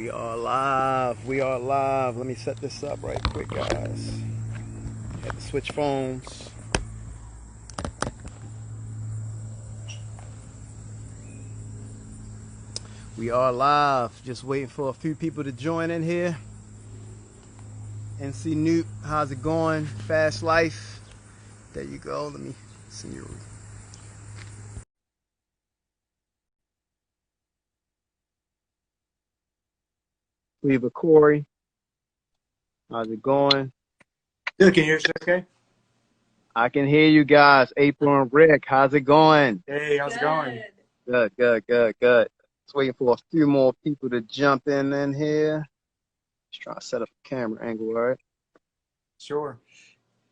We are live. We are live. Let me set this up right quick, guys. Had to switch phones. We are live. Just waiting for a few people to join in here. NC Newt, how's it going? Fast life. There you go. Let me see you. Weaver Corey, how's it going? Good, can you hear us okay? I can hear you guys. April and Rick, how's it going? Hey, how's it going? Good, good, good, good. Just waiting for a few more people to jump in here. Just trying to set up a camera angle, all right? Sure.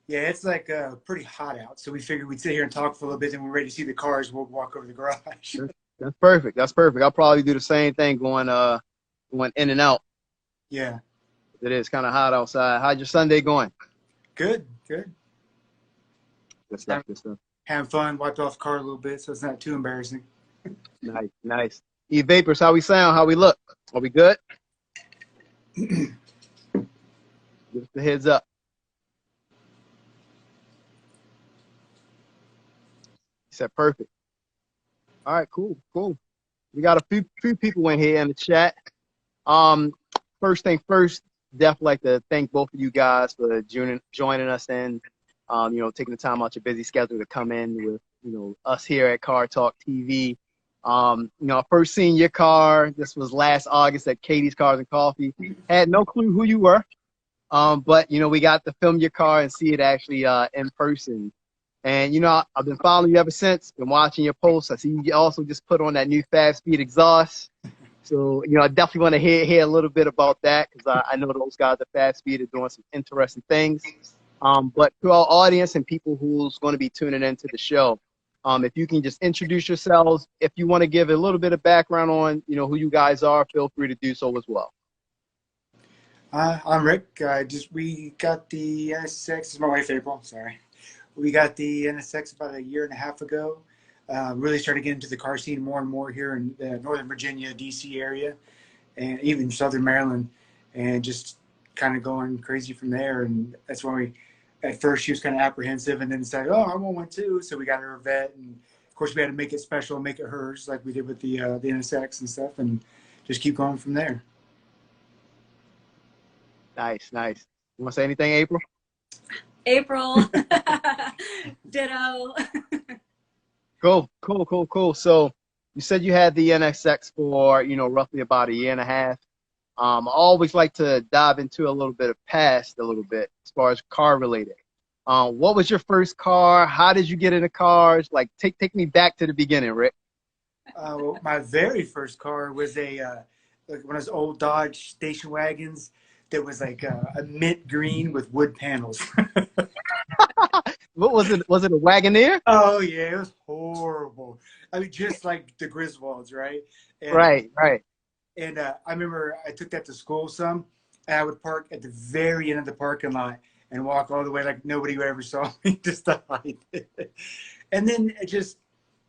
Yeah, it's like pretty hot out, so we figured we'd sit here and talk for a little bit, and we're ready to see the cars. We'll walk over to the garage. That's perfect. That's perfect. I'll probably do the same thing going in and out. Yeah. It is kind of hot outside. How's your Sunday going? Good, good. Good stuff, good stuff. Having fun, wiped off the car a little bit, so it's not too embarrassing. Nice, nice. E-Vapors, how we sound? How we look? Are we good? Give us the heads up. He said perfect. All right, cool, cool. We got a few people in here in the chat. First thing first, definitely like to thank both of you guys for joining us in, taking the time out your busy schedule to come in with, us here at Cartalk TV. I first seen your car. This was last August at Katie's Cars and Coffee. Had no clue who you were. But we got to film your car and see it actually in person. And I've been following you ever since. Been watching your posts. I see you also just put on that new fast speed exhaust. So I definitely want to hear a little bit about that, because I know those guys at Fast Speed are doing some interesting things. But to our audience and people who's going to be tuning into the show, if you can just introduce yourselves. If you want to give a little bit of background on who you guys are, feel free to do so as well. I'm Rick. We got the NSX. This is my wife, April. Sorry. We got the NSX about a year and a half ago. Really started getting into the car scene more and more here in the Northern Virginia, DC area, and even Southern Maryland, and just kind of going crazy from there. And that's when at first she was kind of apprehensive, and then decided, oh, I want one too. So we got her a Vette, and of course we had to make it special, make it hers, like we did with the NSX and stuff, and just keep going from there. Nice, nice. You want to say anything, April? April. Ditto. Cool. So you said you had the NSX for, roughly about a year and a half. I always like to dive into a little bit of past a little bit as far as car related. What was your first car? How did you get into cars? Like, take me back to the beginning, Rick. Well, my very first car was like one of those old Dodge station wagons that was like a mint green with wood panels. What was it? Was it a Wagoneer? Oh yeah, it was horrible. I mean, just like the Griswolds, right? And, Right. And I remember I took that to school some, and I would park at the very end of the parking lot and walk all the way like nobody ever saw me, just to hide it. And then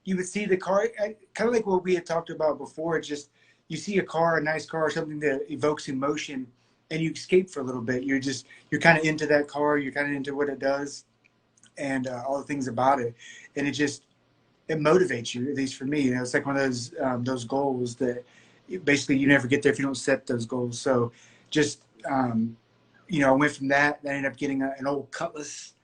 you would see the car, kind of like what we had talked about before. It's just, you see a car, a nice car, something that evokes emotion, and you escape for a little bit. You're kind of into that car. You're kind of into what it does, and all the things about it. And it motivates you, at least for me. It's like one of those goals that basically you never get there if you don't set those goals. So just, I went from that. I ended up getting an old Cutlass,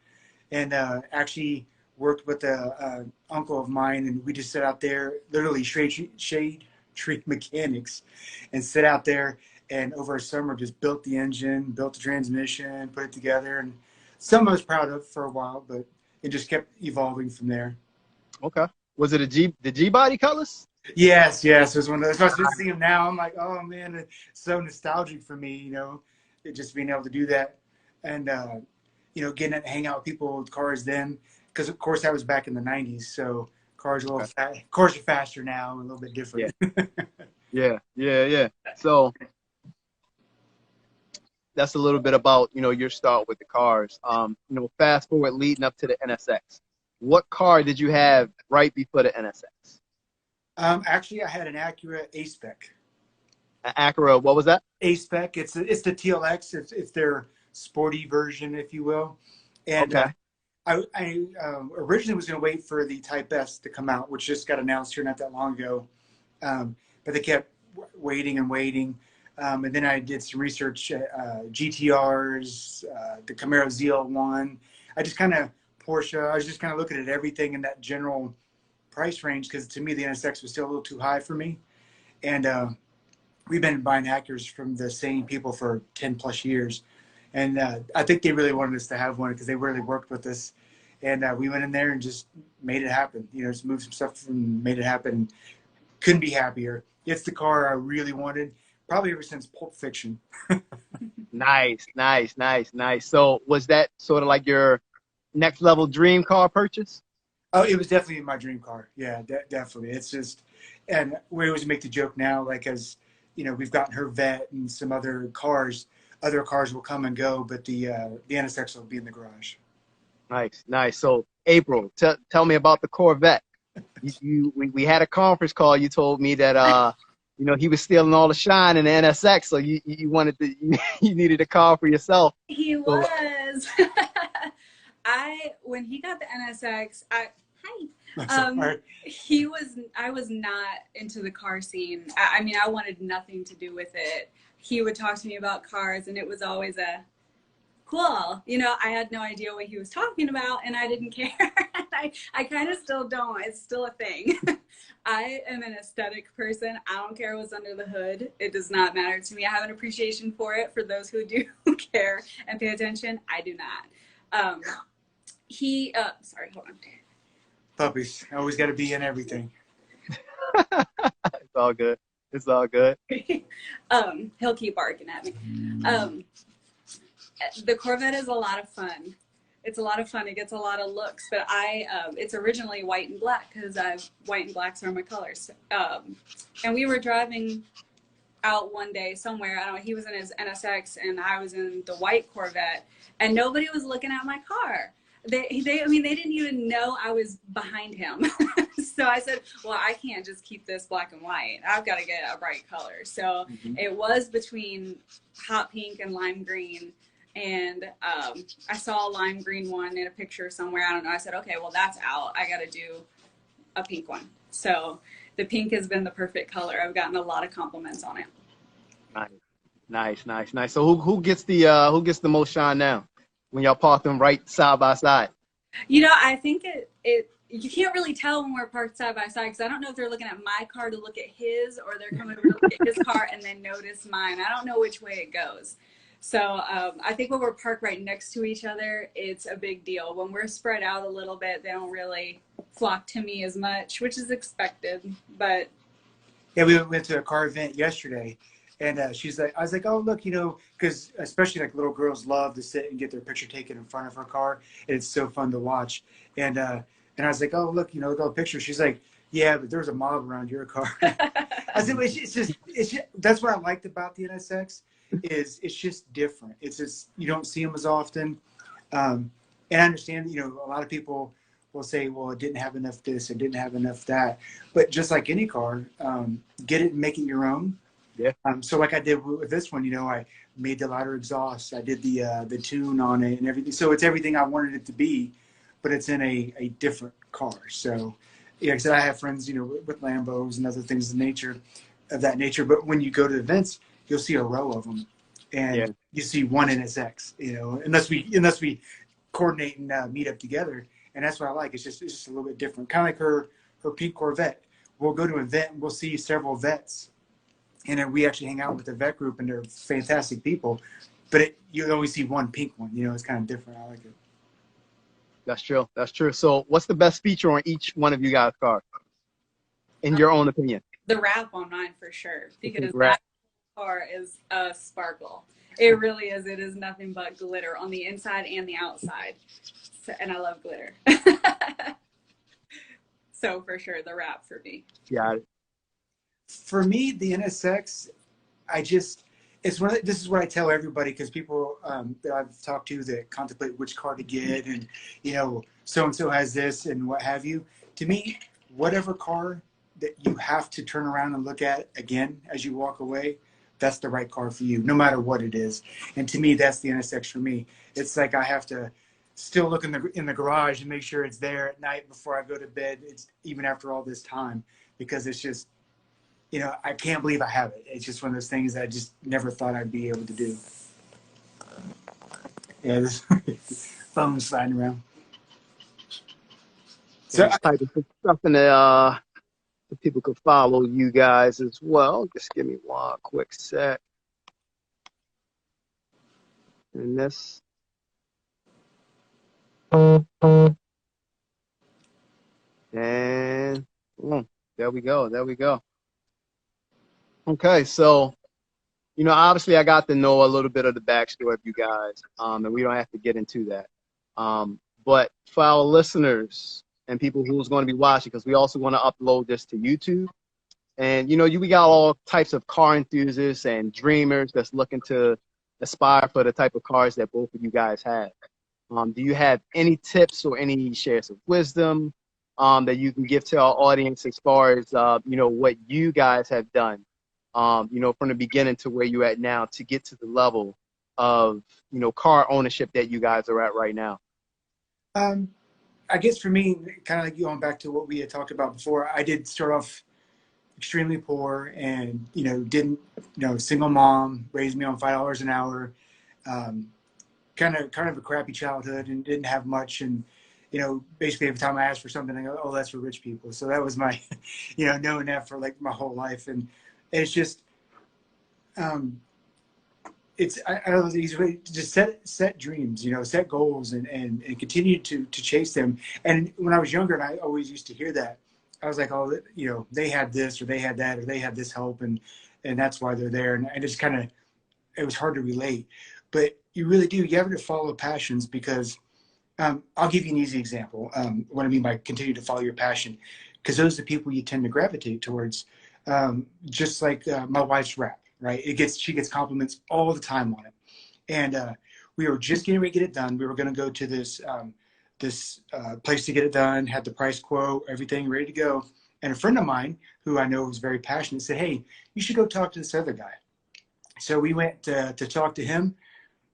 and actually worked with a uncle of mine, and we just sit out there, literally shade tree mechanics, and sit out there, and over a summer just built the engine, built the transmission, put it together, and some I was proud of for a while, but it just kept evolving from there. Okay. Was it the G body Cutlass? Yes. It was one of those. I just see him now. I'm like, oh man, it's so nostalgic for me, it just being able to do that, and getting to hang out with people with cars then, because of course that was back in the '90s, so cars are faster now, and a little bit different. Yeah. So that's a little bit about your start with the cars. Fast forward leading up to the NSX. What car did you have right before the NSX? Actually, I had an Acura A-Spec. Acura, what was that? A-Spec. It's the TLX. It's their sporty version, if you will. And Okay. I originally was going to wait for the Type S to come out, which just got announced here not that long ago. But they kept waiting and waiting. And then I did some research, GTRs, the Camaro ZL1. I just kind of Porsche. I was just kind of looking at everything in that general price range because to me the NSX was still a little too high for me. And we've been buying Acuras from the same people for 10 plus years. And I think they really wanted us to have one because they really worked with us. And we went in there and just made it happen. You know, just moved some stuff and made it happen. Couldn't be happier. It's the car I really wanted, probably ever since Pulp Fiction. Nice. So was that sort of like your next level dream car purchase? Oh, it was definitely my dream car. Yeah, definitely. It's just, and we always make the joke now, like as, you know, we've gotten her Vet and some other cars will come and go, but the NSX will be in the garage. Nice. So April, tell me about the Corvette. We had a conference call. You told me that you know, he was stealing all the shine in the NSX, so you wanted to you needed a car for yourself. He was. When he got the NSX, I was not into the car scene. I mean, I wanted nothing to do with it. He would talk to me about cars, and it was always a cool. You know, I had no idea what he was talking about, and I didn't care. I kind of still don't. It's still a thing. I am an aesthetic person. I don't care what's under the hood. It does not matter to me. I have an appreciation for it. For those who do care and pay attention, I do not. Sorry, hold on. Puppies. Always got to be in everything. It's all good. He'll keep barking at me. The Corvette is a lot of fun. It's a lot of fun. It gets a lot of looks, but it's originally white and black because white and blacks are my colors. And we were driving out one day somewhere. I don't know. He was in his NSX and I was in the white Corvette, and nobody was looking at my car. They didn't even know I was behind him. So I said, well, I can't just keep this black and white. I've got to get a bright color. So it was between hot pink and lime green. And I saw a lime green one in a picture somewhere. I don't know. I said, okay, well, that's out. I got to do a pink one. So the pink has been the perfect color. I've gotten a lot of compliments on it. Nice. So who gets the most shine now when y'all park them right side by side? You know, I think you can't really tell when we're parked side by side because I don't know if they're looking at my car to look at his or they're coming over to look at his car and then notice mine. I don't know which way it goes. So I think when we're parked right next to each other, it's a big deal. When we're spread out a little bit, they don't really flock to me as much, which is expected. But yeah, we went to a car event yesterday, and I was like, oh, look, you know, because especially like little girls love to sit and get their picture taken in front of her car. And it's so fun to watch. And I was like, oh, look, you know, the picture. She's like, yeah, but there's a mob around your car. I said, it's just that's what I liked about the NSX. It's just different. It's just, you don't see them as often. And I understand, you know, a lot of people will say, well, it didn't have enough this, it didn't have enough that. But just like any car, get it and make it your own. Yeah. So like I did with this one, you know, I made the lighter exhaust. I did the tune on it and everything. So it's everything I wanted it to be, but it's in a different car. So yeah, because I have friends, you know, with Lambos and other things of that nature. But when you go to events, you'll see a row of them, and you see one NSX, you know, unless we coordinate and meet up together. And that's what I like. It's just a little bit different. Kind of like her pink Corvette. We'll go to an event and we'll see several vets, and then we actually hang out with the vet group, and they're fantastic people. But you always see one pink one. You know, it's kind of different. I like it. That's true. So what's the best feature on each one of you guys' cars, in your own opinion? The wrap on mine for sure, because that car is a sparkle. It really is. It is nothing but glitter on the inside and the outside. So, and I love glitter. So for sure, the wrap for me. Yeah. For me, the NSX, this is what I tell everybody, because people that I've talked to that contemplate which car to get, and you know, so-and-so has this and what have you. To me, whatever car that you have to turn around and look at again as you walk away, that's the right car for you, no matter what it is. And to me, that's the NSX for me. It's like I have to still look in the garage and make sure it's there at night before I go to bed. It's even after all this time, because it's just, you know, I can't believe I have it. It's just one of those things that I just never thought I'd be able to do. Yeah, this phone sliding around. So Just typing something that so people could follow you guys as well. Just give me one quick sec. And this. And there we go. There we go. Okay, so you know, obviously I got to know a little bit of the backstory of you guys, and we don't have to get into that. But for our listeners and people who's going to be watching, because we also want to upload this to YouTube. And, you know, we got all types of car enthusiasts and dreamers that's looking to aspire for the type of cars that both of you guys have. Do you have any tips or any shares of wisdom that you can give to our audience as far as, you know, what you guys have done, you know, from the beginning to where you're at now to get to the level of, you know, car ownership that you guys are at right now? I guess for me, kind of like going back to what we had talked about before, I did start off extremely poor and, you know, didn't, you know, single mom, raised me on $5 an hour, kind of a crappy childhood and didn't have much. And, you know, basically every time I asked for something, I go, oh, that's for rich people. So that was my, you know, knowing that for like my whole life. And it's just, I don't know the easy way to just set dreams, you know, set goals and continue to chase them. And when I was younger, and I always used to hear that, I was like, oh, you know, they had this or they had that or they had this help and that's why they're there. And I just kind of, it was hard to relate. But you really do, you have to follow passions because I'll give you an easy example. What I mean by continue to follow your passion, because those are the people you tend to gravitate towards. Just like my wife's rap. Right, she gets compliments all the time on it, and we were just getting ready to get it done. We were going to go to this place to get it done, had the price quote, everything ready to go. And a friend of mine, who I know was very passionate, said, "Hey, you should go talk to this other guy." So we went to talk to him,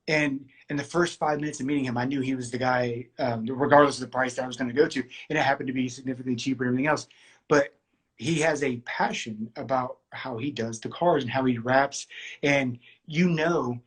and in the first 5 minutes of meeting him, I knew he was the guy, regardless of the price that I was going to go to, and it happened to be significantly cheaper than everything else, but he has a passion about how he does the cars and how he wraps. And you know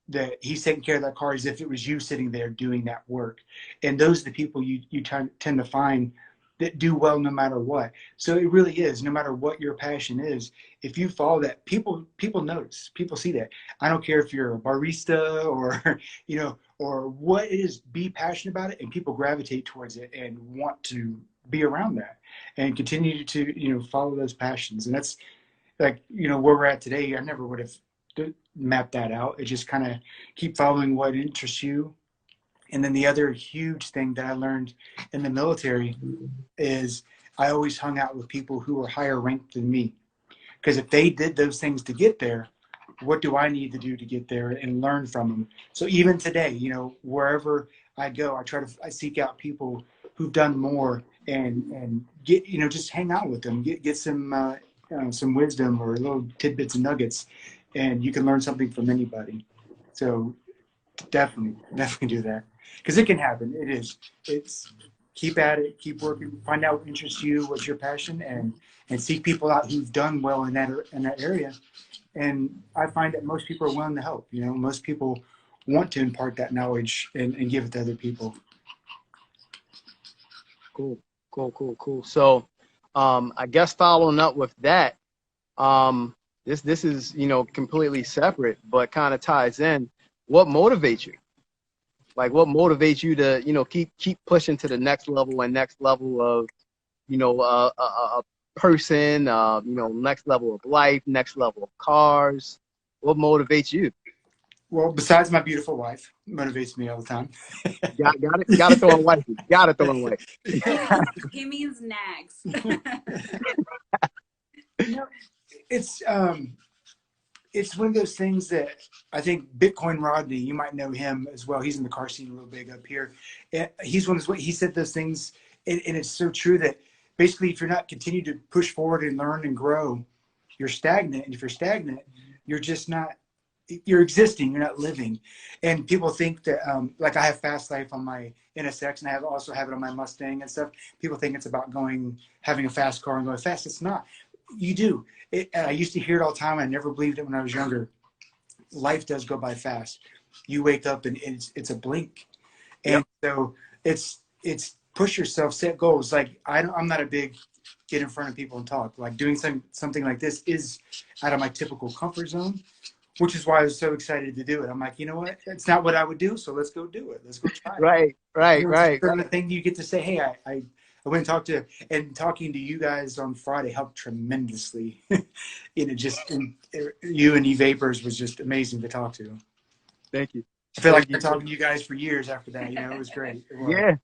that he's taking care of that car as if it was you sitting there doing that work. And those are the people you tend to find that do well no matter what. So it really is, no matter what your passion is, if you follow that, people notice, people see that. I don't care if you're a barista or, you know, or what it is, be passionate about it and people gravitate towards it and want to be around that and continue to, you know, follow those passions. And that's like, you know, where we're at today. I never would have mapped that out. It just kind of keep following what interests you. And then the other huge thing that I learned in the military is I always hung out with people who were higher ranked than me, because if they did those things to get there, what do I need to do to get there and learn from them? So even today, you know, wherever I go, I seek out people who've done more and get, you know, just hang out with them, get some wisdom or little tidbits and nuggets, and you can learn something from anybody. So definitely do that, because it can happen. It's keep at it, keep working, find out what interests you, what's your passion, and seek people out who've done well in that area. And I find that most people are willing to help. You know, most people want to impart that knowledge and give it to other people. Cool. So, I guess following up with that, this is, you know, completely separate, but kind of ties in. What motivates you? Like, what motivates you to, you know, keep pushing to the next level of, you know, a person, you know, next level of life, next level of cars? What motivates you? Well, besides my beautiful wife, motivates me all the time. Gotta throw in wife. Gotta throw in wife. He means nags. You know, it's one of those things that I think Bitcoin Rodney, you might know him as well. He's in the car scene real big up here. He's one of those, he said those things, and it's so true that basically if you're not continue to push forward and learn and grow, you're stagnant. And if you're stagnant, you're just not, you're existing, you're not living. And people think that, like I have fast life on my NSX, and I also have it on my Mustang and stuff. People think it's about having a fast car and going fast. It's not. You do. And I used to hear it all the time. I never believed it when I was younger. Life does go by fast. You wake up and it's a blink. And so it's push yourself, set goals. Like I'm not a big get in front of people and talk. Like doing something like this is out of my typical comfort zone, which is why I was so excited to do it. I'm like, you know what? It's not what I would do, so let's go do it. Let's go try it. Right. You know, it's the kind of thing you get to say, hey, I went and talked to, and talking to you guys on Friday helped tremendously. You know, you and E-Vapors was just amazing to talk to. Thank you. I feel like I've been talking to you guys for years after that. You know, it was great. It was. Yeah.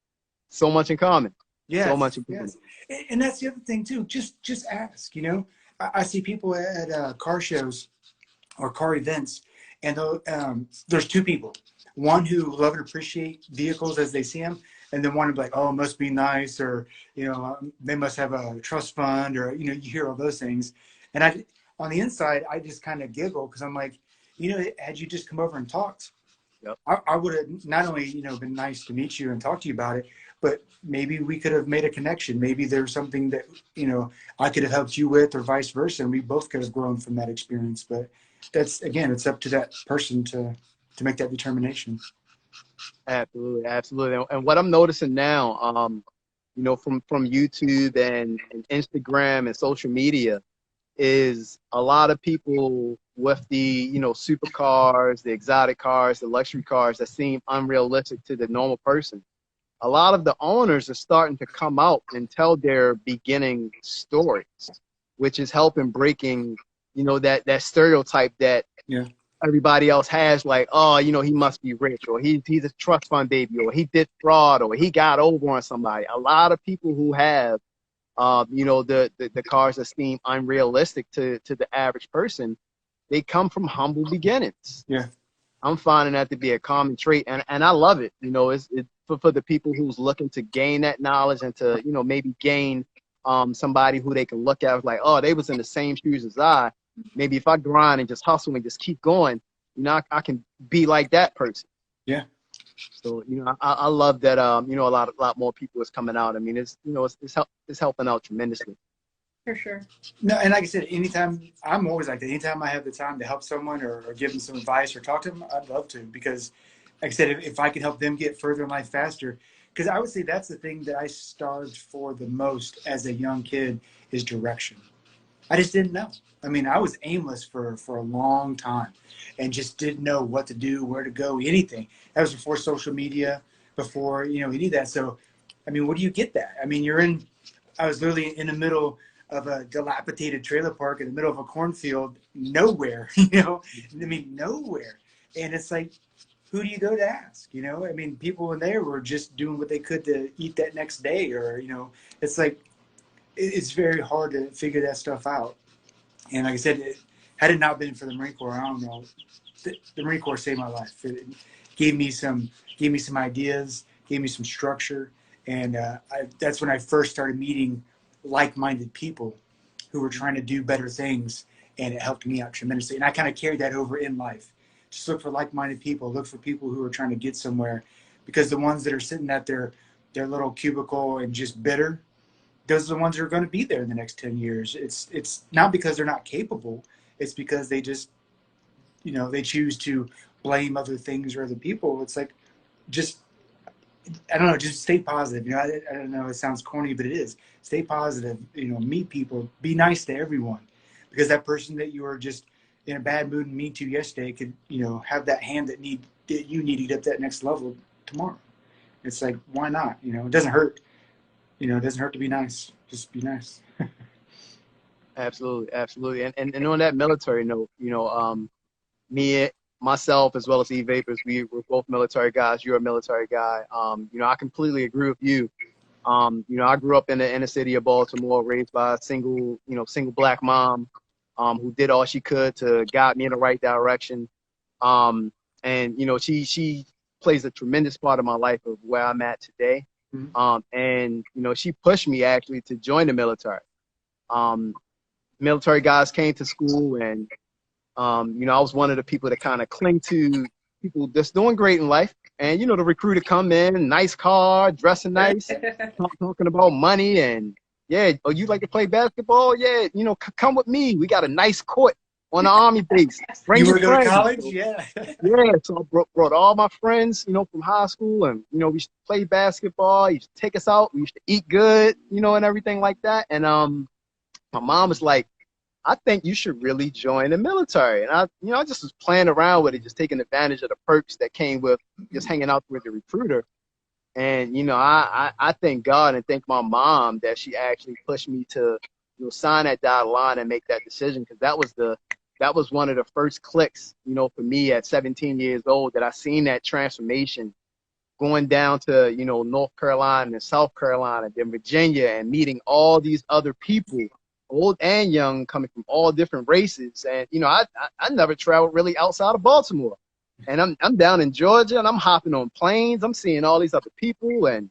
So much in common. Yeah. So much in common. Yes. And that's the other thing too. Just ask, you know. I see people at car shows or car events, and there's two people. One who love and appreciate vehicles as they see them, and then one who's like, oh, it must be nice, or, you know, they must have a trust fund, or, you know, you hear all those things. And on the inside, I just kind of giggle because I'm like, you know, had you just come over and talked, I would have not only, you know, been nice to meet you and talk to you about it, but maybe we could have made a connection. Maybe there's something that, you know, I could have helped you with, or vice versa, and we both could have grown from that experience. But that's, again, it's up to that person to make that determination. Absolutely, absolutely. And what I'm noticing now, you know, from YouTube and Instagram and social media, is a lot of people with the, you know, supercars, the exotic cars, the luxury cars that seem unrealistic to the normal person. A lot of the owners are starting to come out and tell their beginning stories, which is helping breaking, you know, that stereotype that everybody else has, like, oh, you know, he must be rich, or he's a trust fund baby, or he did fraud, or he got over on somebody. A lot of people who have, you know, the cars that seem unrealistic to the average person, they come from humble beginnings. Yeah. I'm finding that to be a common trait, and I love it. You know, it's for the people who's looking to gain that knowledge and to, you know, maybe gain somebody who they can look at like, oh, they was in the same shoes as I. Maybe if I grind and just hustle and just keep going, you know, I can be like that person. Yeah. So, you know, I love that, you know, a lot more people is coming out. I mean, it's, you know, it's helping out tremendously. For sure. No, and like I said, anytime, I'm always like that. Anytime I have the time to help someone or give them some advice or talk to them, I'd love to, because like I said, if I could help them get further in life faster, because I would say that's the thing that I starved for the most as a young kid is direction. I just didn't know. I mean, I was aimless for a long time and just didn't know what to do, where to go, anything. That was before social media, before, you know, any of that. So, I mean, where do you get that? I mean, I was literally in the middle of a dilapidated trailer park in the middle of a cornfield, nowhere, you know, I mean, nowhere. And it's like, who do you go to ask? You know, I mean, people in there were just doing what they could to eat that next day, or, you know, it's like, it's very hard to figure that stuff out. And like I said, had it not been for the Marine Corps, I don't know, the Marine Corps saved my life. It gave me some ideas, gave me some structure. And that's when I first started meeting like-minded people who were trying to do better things, and it helped me out tremendously. And I kind of carried that over in life. Just look for like-minded people, look for people who are trying to get somewhere, because the ones that are sitting at their little cubicle and just bitter, those are the ones that are going to be there in the next 10 years. It's not because they're not capable. It's because they just, you know, they choose to blame other things or other people. It's like, just, I don't know, just stay positive. You know, I don't know, it sounds corny, but it is. Stay positive, you know, meet people, be nice to everyone, because that person that you were just in a bad mood and mean to yesterday could, you know, have that hand that you need to get up that next level tomorrow. It's like, why not? You know, it doesn't hurt. You know, it doesn't hurt to be nice. Just be nice. Absolutely, absolutely. And on that military note, you know, myself, as well as E-Vapors, we're both military guys. You're a military guy. You know, I completely agree with you. You know, I grew up in the inner city of Baltimore, raised by a single black mom, who did all she could to guide me in the right direction. And, you know, she plays a tremendous part of my life of where I'm at today. Mm-hmm. And, you know, she pushed me actually to join the military. Military guys came to school, and You know, I was one of the people that kind of cling to people that's doing great in life. And, you know, the recruiter come in, nice car, dressing nice, talking about money and, yeah, oh, you like to play basketball? Yeah, you know, come with me. We got a nice court on the Army base. Bring You your want to go to friends. college? So, Yeah. yeah, so I brought all my friends, you know, from high school, and you know, we used to play basketball. He used to take us out. We used to eat good, you know, and everything like that. And my mom was like, "I think you should really join the military." And I just was playing around with it, just taking advantage of the perks that came with just hanging out with the recruiter. And you know, I thank God and thank my mom that she actually pushed me to, you know, sign that dotted line and make that decision, because that was one of the first clicks, you know, for me at 17 years old, that I seen that transformation going down to, you know, North Carolina and South Carolina, then Virginia, and meeting all these other people, old and young, coming from all different races. And you know, I never traveled really outside of Baltimore. And I'm down in Georgia, and I'm hopping on planes. I'm seeing all these other people, and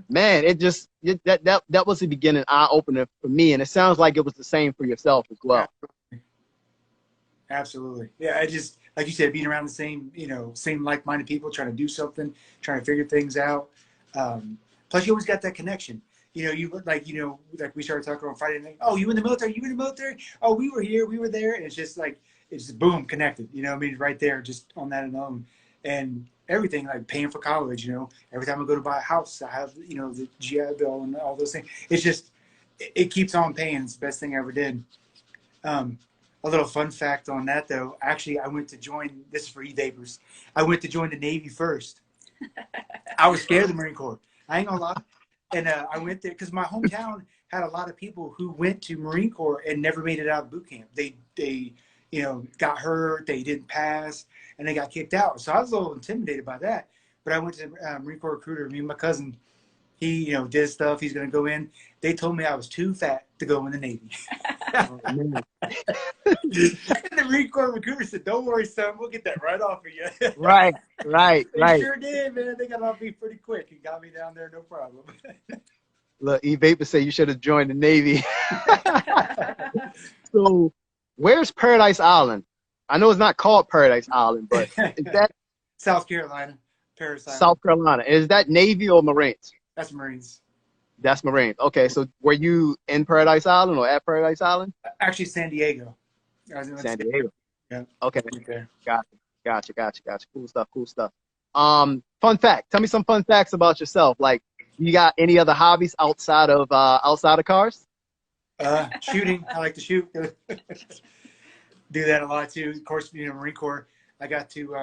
man, that was the beginning eye opener for me. And it sounds like it was the same for yourself as well. Absolutely. Yeah, I just, like you said, being around the same, you know, same like-minded people, trying to do something, trying to figure things out. Plus, you always got that connection. You know, like we started talking on Friday night. Oh, you in the military? You in the military? Oh, we were here, we were there. And it's just like, it's just boom, connected. You know what I mean? Right there, just on that alone. And everything, like paying for college, you know, every time I go to buy a house, I have, you know, the GI Bill and all those things. It's just, it keeps on paying. It's the best thing I ever did. A little fun fact on that, though. Actually, I went to join, this is for e-vapors, I went to join the Navy first. I was scared of the Marine Corps. I ain't gonna lie. And I went there because my hometown had a lot of people who went to Marine Corps and never made it out of boot camp. They you know, got hurt, they didn't pass, and they got kicked out. So I was a little intimidated by that. But I went to Marine Corps recruiter. Me and my cousin, he, you know, did stuff. He's going to go in. They told me I was too fat to go in the Navy. Oh, man. The Marine Corps recruiter said, "Don't worry, son. We'll get that right off of you." Right. They sure did, man. They got off me pretty quick and got me down there, no problem. Look, E-Vapor say you should have joined the Navy. So, where's Paradise Island? I know it's not called Paradise Island, but is that South Carolina, Paris Island. South Carolina? Is that Navy or Marines? That's Marines. That's Marines. Okay, so were you in Paradise Island or at Paradise Island? Actually, San Diego. I was in San Diego. Yeah. Okay. Right there. Gotcha. Cool stuff. Fun fact. Tell me some fun facts about yourself. Like, you got any other hobbies outside of cars? Shooting. I like to shoot. Do that a lot too. Of course, you know, Marine Corps. I got to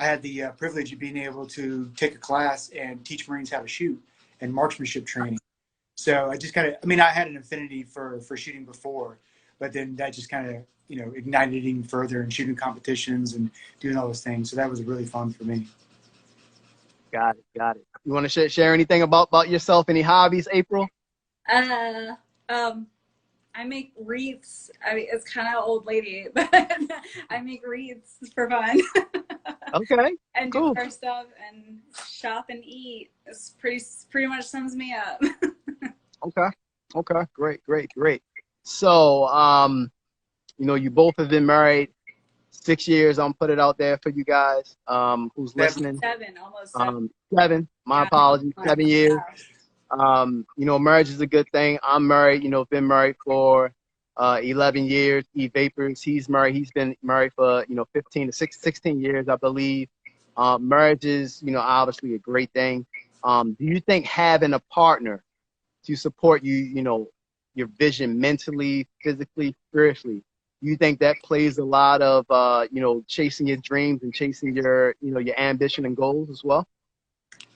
I had the privilege of being able to take a class and teach Marines how to shoot and marksmanship training. So I just kind of, I mean, I had an affinity for shooting before, but then that just kind of, you know, ignited it even further and shooting competitions and doing all those things. So that was really fun for me. Got it. You want to share anything about yourself? Any hobbies, April? I make wreaths. I mean, it's kind of old lady, but I make wreaths for fun. Okay. And cool. do car stuff and shop and eat. It's pretty much sums me up. Okay. Great. So, you know, you both have been married 6 years. I'm put it out there for you guys. Who's listening? Almost 7. 7. My apologies. 7 years. You know, marriage is a good thing. I'm married, you know, been married for 11 years. E-Vapors, he's married. He's been married for, you know, 16 years, I believe. Marriage is, you know, obviously a great thing. Do you think having a partner to support you, you know, your vision mentally, physically, spiritually, you think that plays a lot of, you know, chasing your dreams and chasing your, you know, your ambition and goals as well?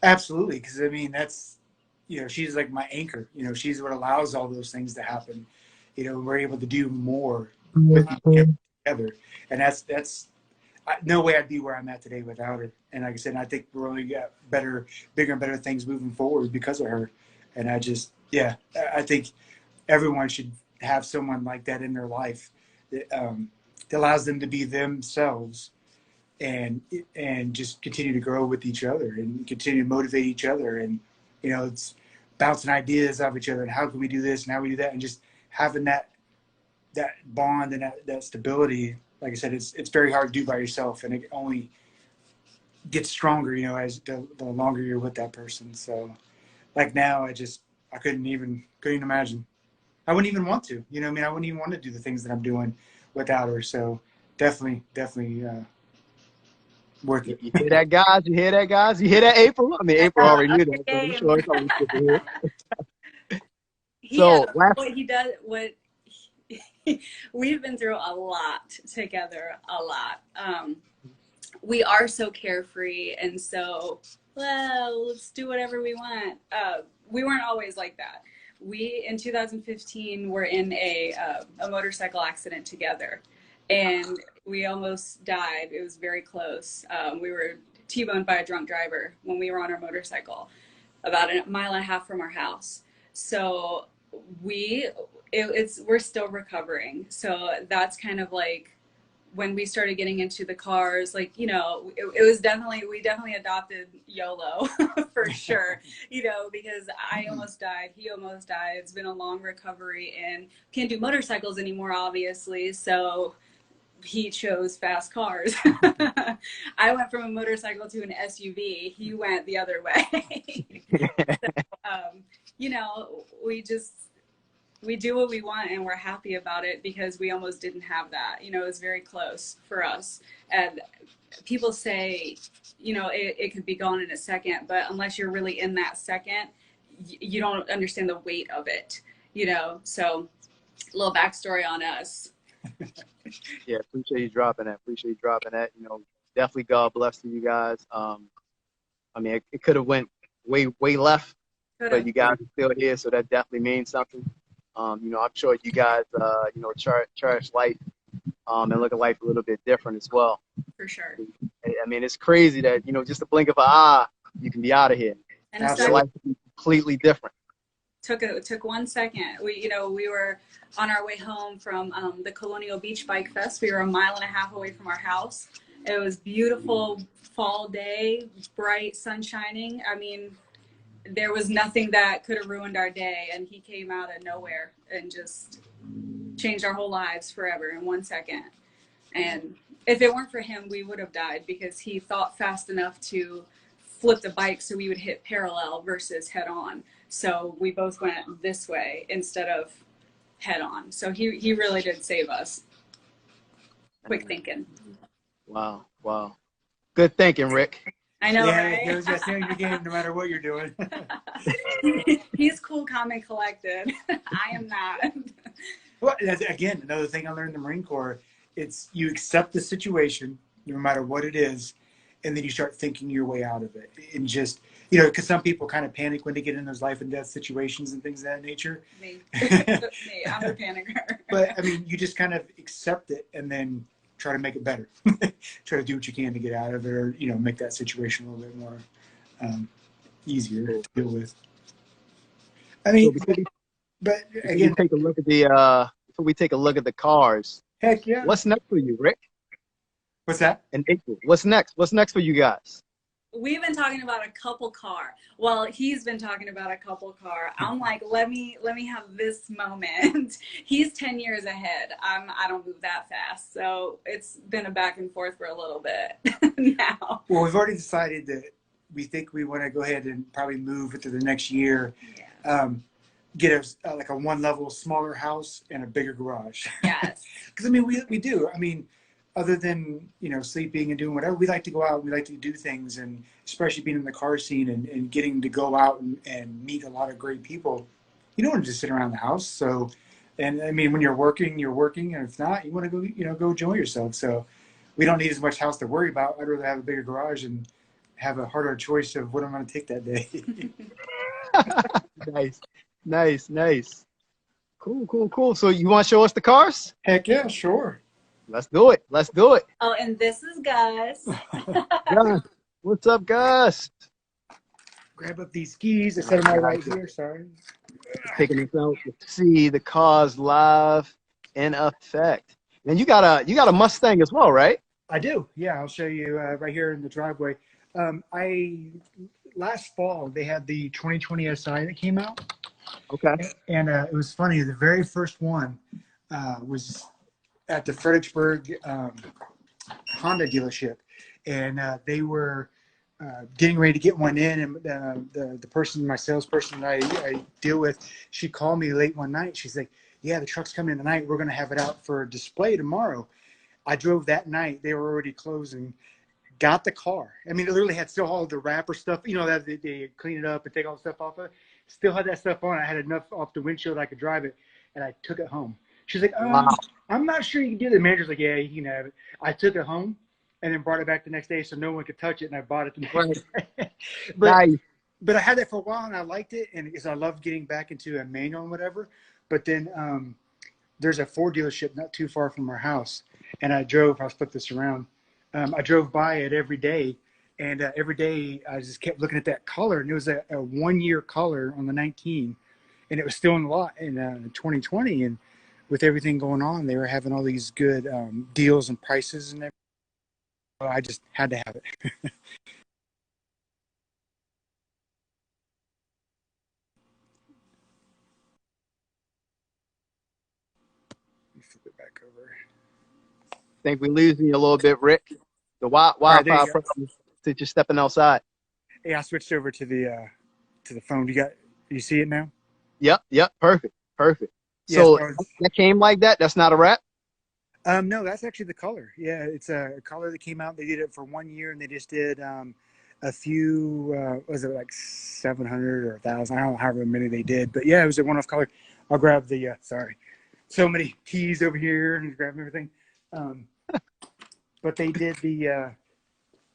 Absolutely. Because, I mean, that's, you know, she's like my anchor. You know, she's what allows all those things to happen. You know, we're able to do more with each other. And that's no way I'd be where I'm at today without her. And like I said, I think we're only got bigger and better things moving forward because of her. And I just, yeah, I think everyone should have someone like that in their life that, that allows them to be themselves and just continue to grow with each other and continue to motivate each other. And, you know, it's bouncing ideas off each other and how can we do this and how we do that, and just having that that bond and that stability, like I said, it's very hard to do by yourself, and it only gets stronger, you know, as the longer you're with that person. So like now, I couldn't even imagine. I wouldn't even want to, you know what I mean? I wouldn't even want to do the things that I'm doing without her. So definitely worth it. You hear that, guys? You hear that, guys? You hear that, April? I mean, April already knew that, but I'm Game. sure it's always good to hear. He, So, last, what he does, what we've been through a lot together, a lot. We are so carefree and so, well, let's do whatever we want. We weren't always like that. We, in 2015, were in a motorcycle accident together, and we almost died. It was very close. We were T-boned by a drunk driver when we were on our motorcycle, about a mile and a half from our house. So we're still recovering. So that's kind of like when we started getting into the cars, like, you know, it was definitely, we definitely adopted YOLO for sure, you know, because I almost died. He almost died. It's been a long recovery, and can't do motorcycles anymore, obviously. So he chose fast cars. I went from a motorcycle to an SUV. He went the other way. So, you know, we do what we want, and we're happy about it because we almost didn't have that. You know, it was very close for us. And people say, you know, it could be gone in a second, but unless you're really in that second, you don't understand the weight of it, you know? So a little backstory on us. yeah, appreciate you dropping that. Appreciate you dropping that. You know, definitely God bless you guys. I mean, it could have went way left, but you guys are still here, so that definitely means something. You know, I'm sure you guys, you know, cherish life and look at life a little bit different as well. For sure. I mean, it's crazy that, you know, just a blink of an eye, you can be out of here. And your life can be completely different. Took 1 second. We were on our way home from the Colonial Beach Bike Fest. We were a mile and a half away from our house. It was beautiful fall day, bright, sun shining. I mean, there was nothing that could have ruined our day, and he came out of nowhere and just changed our whole lives forever in 1 second. And if it weren't for him, we would have died, because he thought fast enough to flip the bike so we would hit parallel versus head on. So we both went this way instead of head on. So he really did save us. Quick thinking. Wow. Good thinking, Rick. I know, yeah, right? There's just in your game no matter what you're doing. He's cool, calm, and collected. I am not. Well, again, another thing I learned in the Marine Corps, it's you accept the situation, no matter what it is, and then you start thinking your way out of it. And just, you know, because some people kind of panic when they get in those life and death situations and things of that nature. Me. Me. I'm a panicker. But, I mean, you just kind of accept it and then try to make it better. Try to do what you can to get out of it, or, you know, make that situation a little bit more easier to deal with. I mean, but again, take a look at the before we take a look at the cars. Heck yeah. What's next for you, Rick? What's that? And April, what's next? What's next for you guys? We've been talking about a couple car. Well, he's been talking about a couple car. I'm like, let me have this moment. He's 10 years ahead. I don't move that fast. So it's been a back and forth for a little bit now. Well, we've already decided that we think we want to go ahead and probably move into the next year. Yeah. Get like a one-level smaller house and a bigger garage. Yes. Because, I mean, we do. I mean, other than, you know, sleeping and doing whatever, we like to go out, we like to do things, and especially being in the car scene and getting to go out and meet a lot of great people. You don't want to just sit around the house. So, and I mean, when you're working, and if not, you want to go, you know, go enjoy yourself. So we don't need as much house to worry about. I'd rather have a bigger garage and have a harder choice of what I'm going to take that day. Nice. Cool. So you want to show us the cars? Heck yeah, sure. Let's do it. Oh, and this is Gus. Gus. What's up, Gus? Grab up these skis. I set them all right here. Sorry. Taking us out to see the cars live in effect. And you got a Mustang as well, right? I do. Yeah, I'll show you right here in the driveway. Last fall they had the 2020 SI that came out. Okay. And it was funny. The very first one, was at the Fredericksburg Honda dealership, and they were getting ready to get one in, and the person, my salesperson I deal with, she called me late one night. She's like, yeah, the truck's coming in tonight. We're going to have it out for display tomorrow. I drove that night. They were already closing. Got the car. I mean, it literally had still all the wrapper stuff, you know, that they clean it up and take all the stuff off of it. Still had that stuff on. I had enough off the windshield I could drive it, and I took it home. She's like, Wow. I'm not sure you can do that. The manager's like, yeah, you can have it. I took it home and then brought it back the next day so no one could touch it, and I bought it the next day. But I had that for a while, and I liked it, and because I loved getting back into a manual and whatever. But then there's a Ford dealership not too far from our house, and I'll flip this around. I drove by it every day, and every day I just kept looking at that color, and it was a 1-year color on the 19, and it was still in the lot in 2020. And with everything going on, they were having all these good deals and prices and everything. So I just had to have it. Let me flip it back over. Think we're losing you a little bit, Rick. The wildfire problem since you're stepping outside. Yeah, I switched over to the phone. You see it now? Yep, perfect. Yeah, So that came like that? That's not a wrap? No, that's actually the color. Yeah, it's a color that came out. They did it for 1 year, and they just did a few, was it like 700 or 1,000? I don't know how many they did. But yeah, it was a one-off color. I'll grab the, sorry. So many keys over here and grab everything. But they did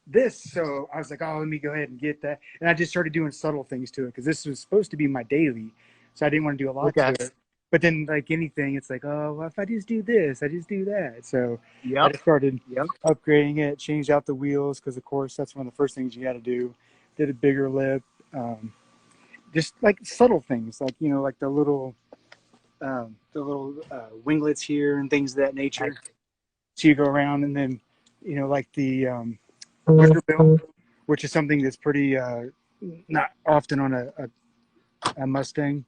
this, so I was like, oh, let me go ahead and get that. And I just started doing subtle things to it because this was supposed to be my daily, so I didn't want to do a lot to it. But then, like anything, it's like, oh, well, if I just do this, I just do that. So I just started upgrading it, changed out the wheels because, of course, that's one of the first things you got to do. Did a bigger lip, just like subtle things, like like the little winglets here and things of that nature. So you go around, and then like the wicker bill, which is something that's pretty not often on a Mustang.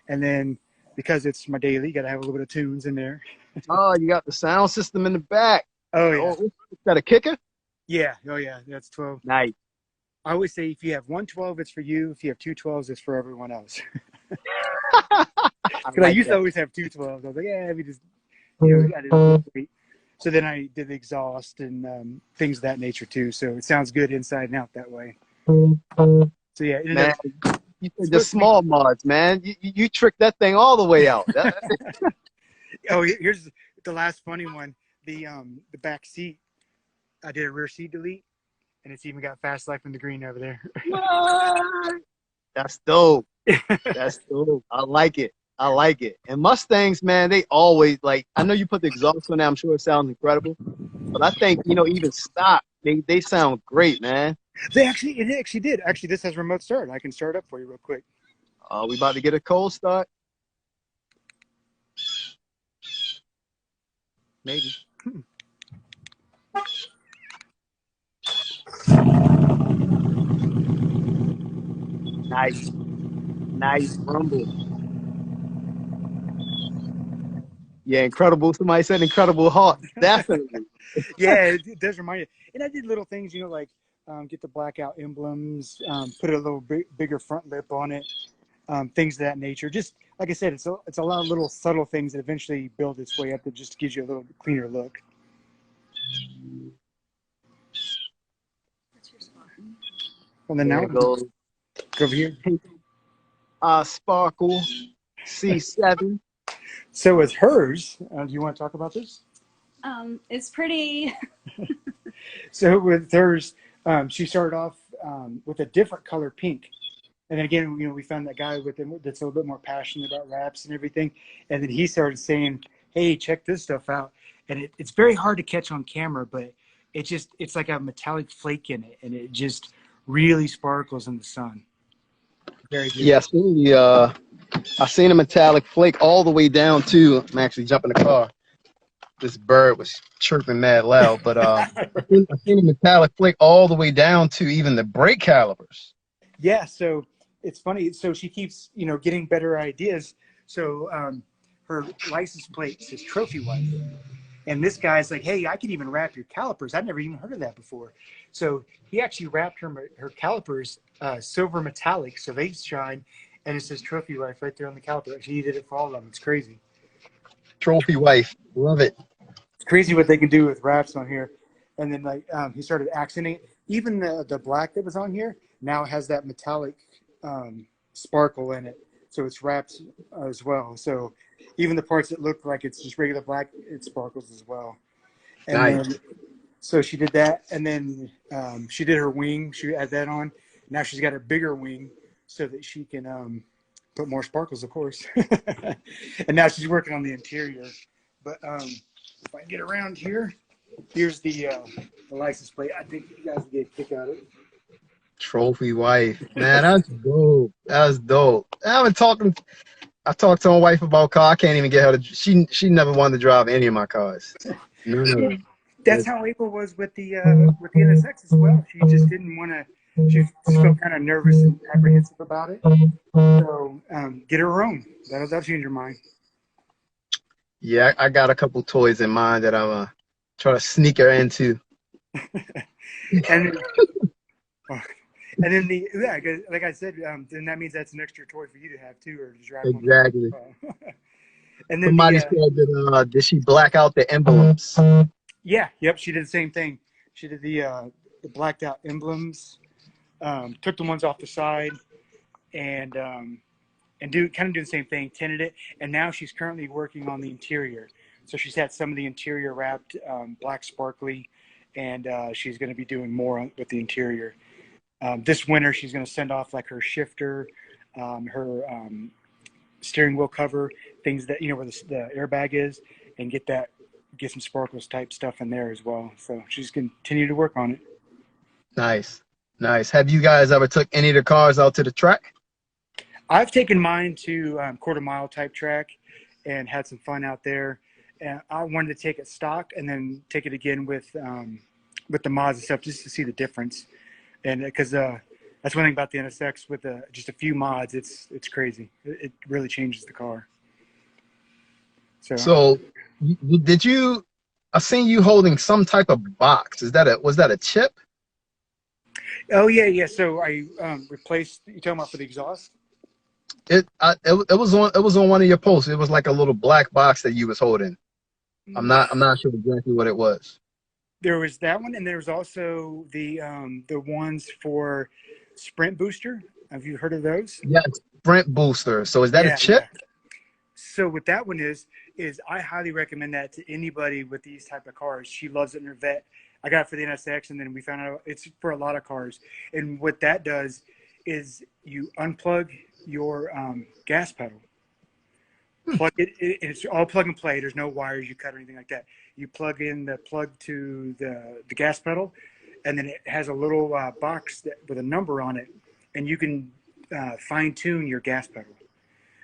And then because it's my daily, you got to have a little bit of tunes in there. Oh, you got the sound system in the back. Oh, yeah. Oh, is that a kicker? Yeah. Oh, yeah. That's 12. Nice. I always say if you have 112, it's for you. If you have 212s, it's for everyone else. Because I used to always have 212s. I was like, yeah, we just, I did. So then I did the exhaust and things of that nature too. So it sounds good inside and out that way. So yeah, man, the small mods, man. You tricked that thing all the way out. Oh, here's the last funny one. The back seat. I did a rear seat delete, and it's even got fast life in the green over there. What? That's dope. That's dope. I like it. And Mustangs, man, they always I know you put the exhaust on there. I'm sure it sounds incredible, but I think even stock, they sound great, man. It actually did. Actually, this has remote start. I can start up for you real quick. We about to get a cold start. Maybe. Nice rumble. Yeah, incredible. Somebody said incredible heart. Definitely. Yeah, it does remind you. And I did little things, like get the blackout emblems, put a little bigger front lip on it, things of that nature. Just like I said, it's a lot of little subtle things that eventually build its way up that just gives you a little cleaner look. And then now go over here. Sparkle C7. So with hers, do you want to talk about this? It's pretty. So with hers, she started off with a different color pink. And then again, we found that guy that's a little bit more passionate about wraps and everything. And then he started saying, hey, check this stuff out. And it's very hard to catch on camera, but it's like a metallic flake in it. And it just really sparkles in the sun. Very beautiful. Yes, I seen a metallic flake all the way down to, I'm actually jumping the car. This bird was chirping mad loud, but I seen a metallic flake all the way down to even the brake calipers. Yeah, so it's funny. So she keeps, getting better ideas. So her license plate says trophy wife. And this guy's like, hey, I can even wrap your calipers. I'd never even heard of that before. So he actually wrapped her calipers silver metallic, so they shine, and it says trophy wife right there on the caliper. He did it for all of them. It's crazy. Trophy wife. Love it. It's crazy what they can do with wraps on here. And then like he started accenting it. Even the black that was on here now has that metallic sparkle in it. So it's wrapped as well. So even the parts that look like it's just regular black, it sparkles as well. And nice. then, so she did that, and then she did her wing. She had that on. Now she's got a bigger wing so that she can put more sparkles, of course. And now she's working on the interior. But if I get around here, here's the license plate. I think you guys will get a kick out of it. Trophy wife. Man, that's dope. That's dope. I talked to my wife about car. I can't even get her to. She never wanted to drive any of my cars. No. That's how April was with the Nsx as well. She just didn't want to. She felt kind of nervous and apprehensive about it. So get her own. That'll change her mind. Yeah, I got a couple toys in mind that I'm try to sneak her into. And then like I said, then that means that's an extra toy for you to have too, or just drive exactly. And then somebody said, did she black out the emblems? Yeah, yep, she did the same thing. She did the blacked out emblems, took the ones off the side, and do the same thing, tinted it, and now she's currently working on the interior. So she's had some of the interior wrapped black sparkly, and she's going to be doing more with the interior. This winter, she's going to send off like her shifter, her steering wheel cover, things that, where the airbag is, and get some sparkles type stuff in there as well. So she's going to continue to work on it. Nice. Have you guys ever took any of the cars out to the track? I've taken mine to quarter-mile type track and had some fun out there. And I wanted to take it stock and then take it again with the mods and stuff just to see the difference. And because that's one thing about the Nsx with just a few mods, it's crazy. It really changes the car. So did you? I seen you holding some type of box. Was that a chip? Oh yeah. So I replaced. You talking about for the exhaust? It was on one of your posts. It was like a little black box that you was holding. I'm not sure exactly what it was. There was that one, and there was also the ones for Sprint Booster. Have you heard of those? Yeah, Sprint Booster. So is that a chip? Yeah. So what that one is I highly recommend that to anybody with these type of cars. She loves it in her Vet. I got it for the Nsx, and then we found out it's for a lot of cars. And what that does is you unplug your gas pedal. Plug it. It's all plug and play. There's no wires you cut or anything like that. You plug in the plug to the gas pedal, and then it has a little box with a number on it, and you can fine tune your gas pedal.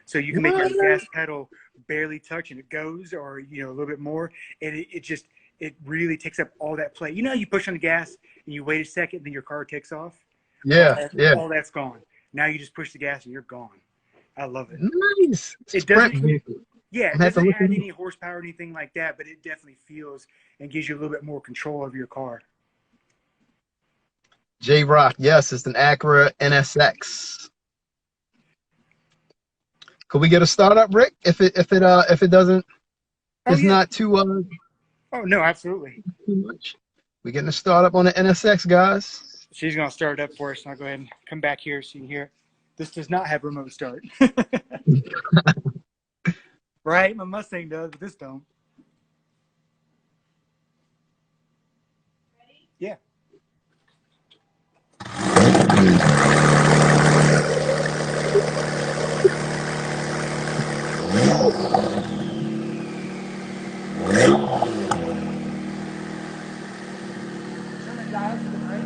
So you can make your gas pedal barely touch and it goes, or a little bit more, and it really takes up all that play. How you push on the gas and you wait a second, and then your car takes off. Yeah, all that's gone. Now you just push the gas and you're gone. I love it. Nice. It doesn't. Yeah, it doesn't add any horsepower or anything like that, but it definitely feels and gives you a little bit more control of your car. J-Rock, yes, it's an Acura Nsx. Could we get a startup, Rick? If it doesn't, it's not too Oh no, absolutely. Too much. We're getting a startup on the Nsx, guys. She's gonna start it up for us, and I'll go ahead and come back here so you can hear it. This does not have remote start. Right? My Mustang does, but this don't. Ready? Yeah. Turn the dial to the right.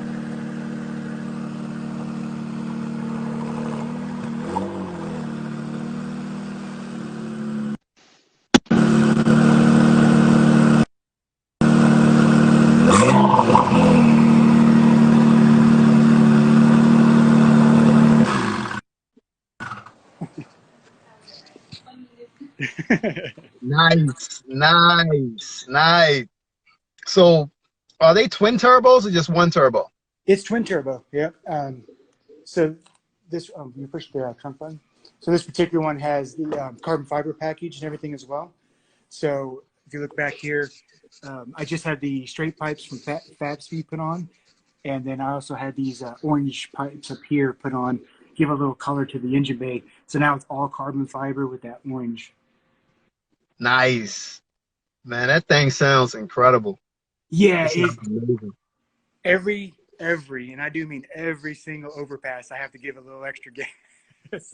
Nice, nice, nice. So, are they twin turbos or just one turbo? It's twin turbo. Yep. So this you push the trunk button. So this particular one has the carbon fiber package and everything as well. So if you look back here, I just had the straight pipes from Fab Speed put on, and then I also had these orange pipes up here put on, give a little color to the engine bay. So now it's all carbon fiber with that orange. Nice, man. That thing sounds incredible. Yeah, It sounds amazing. every, and I do mean every single overpass, I have to give a little extra gas.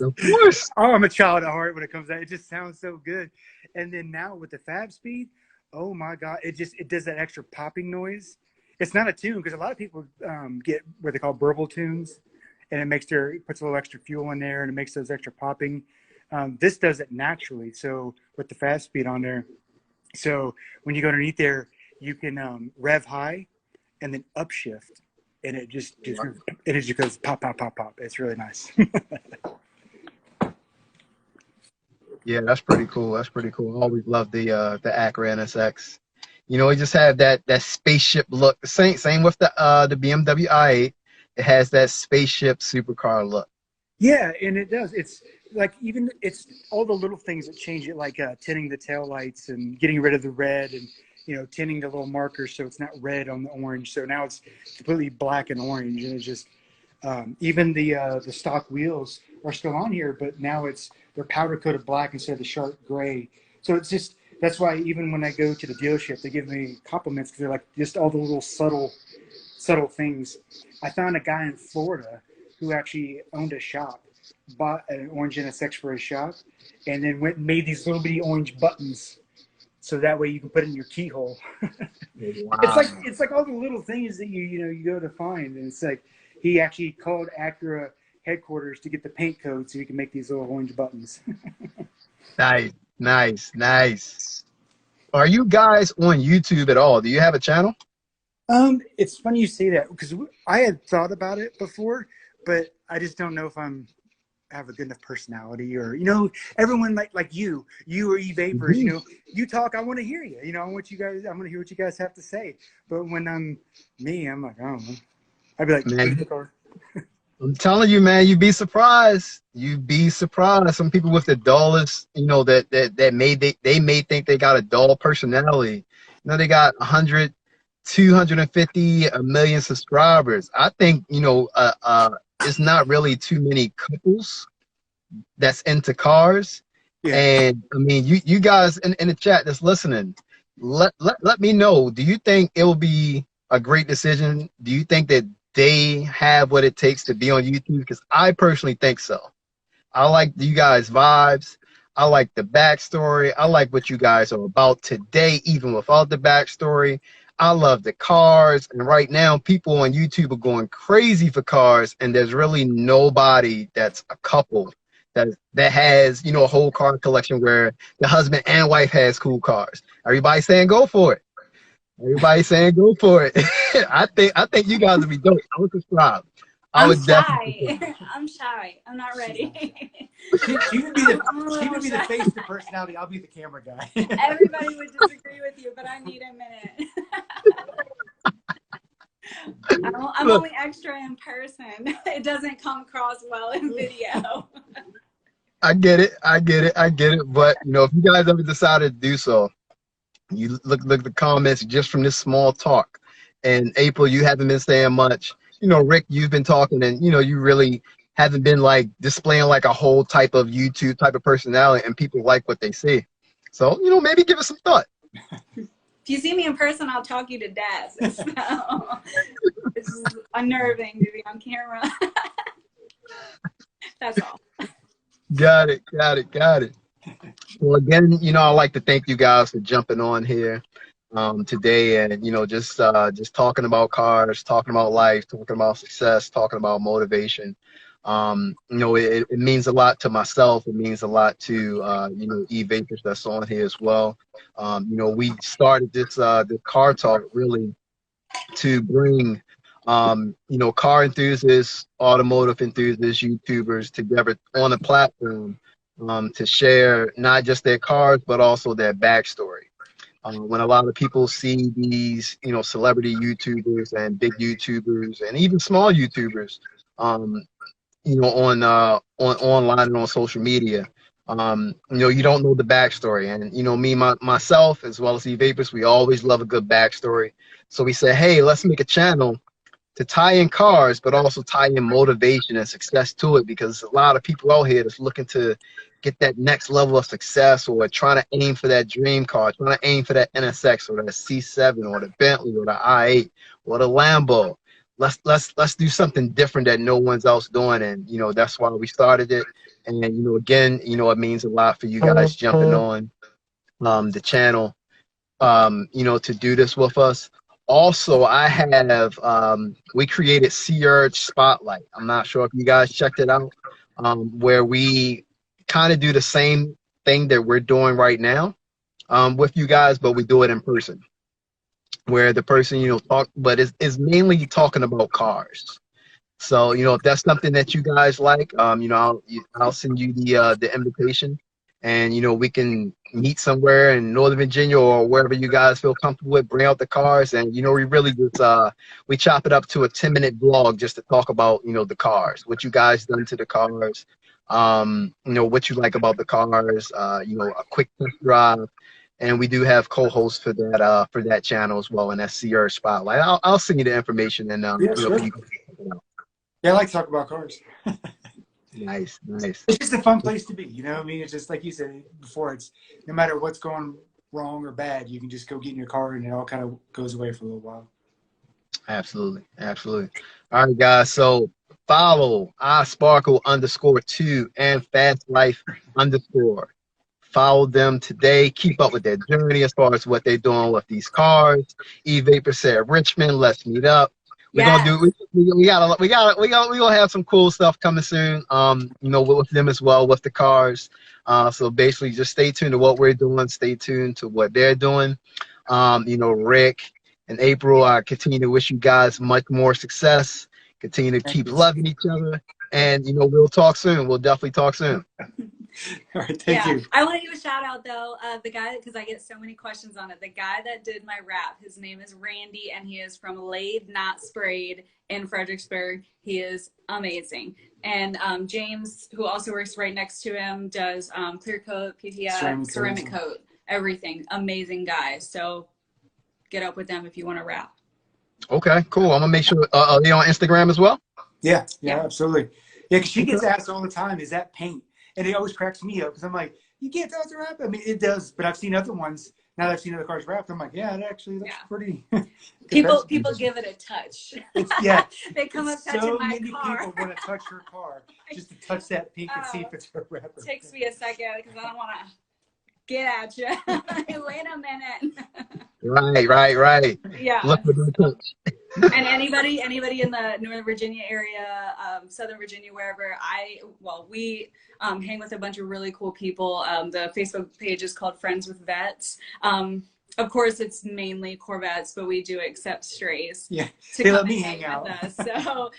Of course. Oh, I'm a child at heart when it comes to that. It just sounds so good. And then now with the Fab Speed, oh my God, it does that extra popping noise. It's not a tune because a lot of people get what they call burble tunes, and it puts a little extra fuel in there and it makes those extra popping. This does it naturally. So with the Fab Speed on there, so when you go underneath there, you can rev high and then upshift, and it just goes pop, pop, pop, pop. It's really nice. Yeah, that's pretty cool. That's pretty cool. I always loved the Acura Nsx. You know, it just had that spaceship look. Same with the BMW i8. It has that spaceship supercar look. Yeah, and it does. It's like it's all the little things that change it, like tinting the taillights and getting rid of the red, and tinting the little markers so it's not red on the orange. So now it's completely black and orange, and it's just even the stock wheels are still on here, but now they're powder coated black instead of the sharp gray. So it's just that's why even when I go to the dealership, they give me compliments because they're like just all the little subtle things. I found a guy in Florida who actually owned a shop, bought an orange Nsx for his shop, and then went and made these little bitty orange buttons, so that way you can put it in your keyhole. Wow. It's like all the little things that you go to find, and it's like he actually called Acura headquarters to get the paint code so he can make these little orange buttons. Nice, nice, nice. Are you guys on YouTube at all? Do you have a channel? It's funny you say that because I had thought about it before, but I just don't know if I have a good enough personality, or everyone like you or e-vapors, you talk, I want to hear you. I want to hear what you guys have to say. But when I'm like, I don't know. I'd be like, man, I'm telling you, man, you'd be surprised. You'd be surprised. Some people with the dullest, they may think they got a dull personality. They got 100, 250, a million subscribers. I think, it's not really too many couples that's into cars. Yeah. And I mean, you guys in the chat that's listening, let me know. Do you think it will be a great decision? Do you think that they have what it takes to be on YouTube? Because I personally think so. I like you guys' vibes. I like the backstory. I like what you guys are about today, even without the backstory. I love the cars. And right now, people on YouTube are going crazy for cars. And there's really nobody that's a couple that has, a whole car collection where the husband and wife has cool cars. Everybody's saying go for it. Everybody's saying go for it. I think you guys would be dope. I would subscribe. I'm shy. I'm shy. I'm not ready. She would be the face, the personality. I'll be the camera guy. Everybody would disagree with you, but I need a minute. I'm only extra in person. It doesn't come across well in video. I get it. But if you guys ever decided to do so, you look at the comments just from this small talk. And April, you haven't been saying much. Rick, you've been talking, and you really haven't been like displaying like a whole type of YouTube type of personality, and people like what they see. So maybe give it some thought. If you see me in person, I'll talk you to death. So it's unnerving to be on camera. That's all. Got it. Well, again, I'd like to thank you guys for jumping on here today, and just talking about cars, talking about life, talking about success, talking about motivation. It means a lot to myself. It means a lot to e-vapors that's on here as well. We started this car talk really to bring car enthusiasts, automotive enthusiasts, YouTubers together on a platform to share not just their cars, but also their backstory. When a lot of people see these, celebrity YouTubers and big YouTubers and even small YouTubers, um, on online and on social media, you don't know the backstory. And myself as well as E-Vapors, we always love a good backstory. So we said, hey, let's make a channel to tie in cars, but also tie in motivation and success to it, because a lot of people out here that's looking to get that next level of success, or trying to aim for that dream car, trying to aim for that NSX or the C7 or the Bentley or the I8 or the Lambo. Let's do something different that no one's else doing, and that's why we started it. And again, it means a lot for you guys jumping on the channel, to do this with us. Also, I have we created Sea Urge Spotlight. I'm not sure if you guys checked it out, where we kind of do the same thing that we're doing right now with you guys, but we do it in person, where the person talk, but is mainly talking about cars. So if that's something that you guys like, I'll send you the invitation, and we can meet somewhere in Northern Virginia or wherever you guys feel comfortable with. Bring out the cars, and we really just we chop it up to a 10-minute vlog just to talk about the cars, what you guys done to the cars, what you like about the cars, a quick test drive. And we do have co-hosts for that channel as well, and that's Sea Urge Spotlight. I'll send you the information, and Yeah, sure. you can check it out. Yeah, I like to talk about cars. Nice. It's just a fun place to be. You know what I mean? It's just like you said before. It's no matter what's going wrong or bad, you can just go get in your car and it all kind of goes away for a little while. Absolutely. All right, guys. So follow iSparkle_2 and FastLife_. Follow them today. Keep up with their journey as far as what they're doing with these cars. E-Vapor said Richmond, let's meet up. We're gonna do. We gonna have some cool stuff coming soon. With them as well, with the cars. So basically, just stay tuned to what we're doing. Stay tuned to what they're doing. Rick and April, I continue to wish you guys much more success. Continue to keep loving each other, and we'll talk soon. We'll definitely talk soon. All right, thank you. I want to give a shout out though. The guy, because I get so many questions on it. The guy that did my rap, his name is Randy, and he is from Laid Not Sprayed in Fredericksburg. He is amazing. And James, who also works right next to him, does clear coat, PPF, ceramic coat, everything. Amazing guy. So get up with them if you want to rap. Okay, cool. I'm gonna make sure. Are they on Instagram as well? Yeah, absolutely. Yeah, because she gets asked all the time, "Is that paint?" And it always cracks me up because I'm like, you can't tell it's a wrap. I mean, it does, but I've seen other ones. Now that I've seen other cars wrapped, I'm like, yeah, it actually looks pretty. People give it a touch. They come up touching my car. So many people want to touch her car just to touch that pink and see if it's a wrapper. It takes me a second because I don't want to get at you. Wait a minute. Right. Yeah. Look at the touch. And anybody in the Northern Virginia area, Southern Virginia, wherever, we hang with a bunch of really cool people. The Facebook page is called Friends with Vets. Of course, it's mainly Corvettes, but we do accept strays. Yeah, they let me hang out with us. So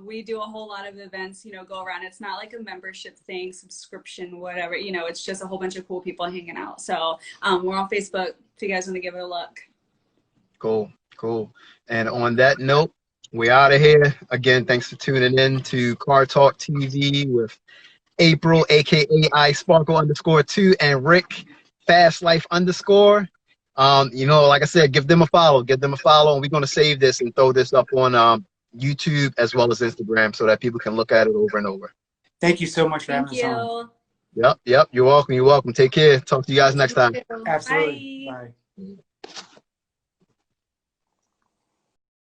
we do a whole lot of events, go around. It's not like a membership thing, subscription, whatever. It's just a whole bunch of cool people hanging out. So we're on Facebook if you guys want to give it a look. Cool. And on that note, we're out of here. Again, thanks for tuning in to Cartalk TV with April, aka iSparkle_2, and Rick, FastLife_. Like I said, give them a follow, and we're gonna save this and throw this up on YouTube as well as Instagram so that people can look at it over and over. Thank you so much for having us on. Yep. You're welcome. Take care. Talk to you guys next time. Absolutely. Bye.